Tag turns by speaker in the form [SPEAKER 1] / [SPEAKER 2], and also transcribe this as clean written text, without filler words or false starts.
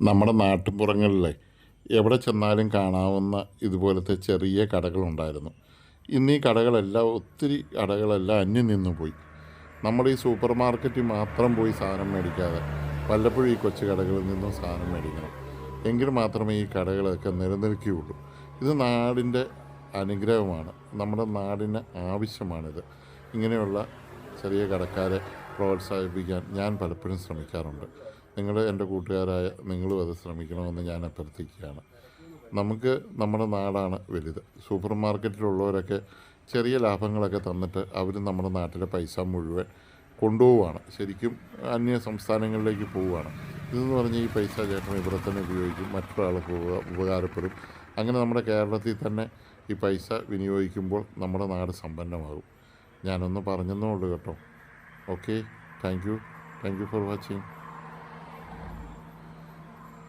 [SPEAKER 1] നമ്മുടെ നാട്ടിൻപുറങ്ങളിലെ എവിടെ ചെന്നാലും കാണാവുന്ന ഇതുപോലത്തെ ചെറിയ കടകളുണ്ടായിരുന്നു. ഇന്ന് ഈ കടകളെല്ലാം ഒത്തിരി കടകളെല്ലാം അന്യം നിന്നു പോയി. നമ്മുടെ ഈ സൂപ്പർ മാർക്കറ്റിൽ മാത്രം പോയി സാധനം മേടിക്കാതെ വല്ലപ്പോഴും ഈ കൊച്ചു കടകളിൽ നിന്നും സാധനം മേടിക്കണം. എങ്കിൽ മാത്രമേ ഈ കടകളൊക്കെ നിലനിൽക്കുകയുള്ളൂ. ഇത് നാടിൻ്റെ അനുഗ്രഹമാണ്, നമ്മുടെ നാടിന് ആവശ്യമാണിത്. ഇങ്ങനെയുള്ള ചെറിയ കടക്കാരെ പ്രോത്സാഹിപ്പിക്കാൻ ഞാൻ പലപ്പോഴും ശ്രമിക്കാറുണ്ട്. നിങ്ങൾ എൻ്റെ കൂട്ടുകാരായ നിങ്ങളും അത് ശ്രമിക്കണമെന്ന് ഞാൻ അഭ്യർത്ഥിക്കുകയാണ്. നമുക്ക് നമ്മുടെ നാടാണ് വലുത്. സൂപ്പർ മാർക്കറ്റിലുള്ളവരൊക്കെ ചെറിയ ലാഭങ്ങളൊക്കെ തന്നിട്ട് അവർ നമ്മുടെ നാട്ടിലെ പൈസ മുഴുവൻ കൊണ്ടുപോവുകയാണ്. ശരിക്കും അന്യ സംസ്ഥാനങ്ങളിലേക്ക് പോവുകയാണ്. ഇതെന്ന് പറഞ്ഞാൽ ഈ പൈസ ചേട്ടൻ ഇവിടെ തന്നെ ഉപയോഗിക്കും, മറ്റൊരാൾക്ക് ഉപകാരപ്പെടും. അങ്ങനെ നമ്മുടെ കേരളത്തിൽ തന്നെ ഈ പൈസ വിനിയോഗിക്കുമ്പോൾ നമ്മുടെ നാട് സമ്പന്നമാകും. ഞാനൊന്ന് പറഞ്ഞെന്നേ ഉള്ളൂ കേട്ടോ. Okay, thank you for watching.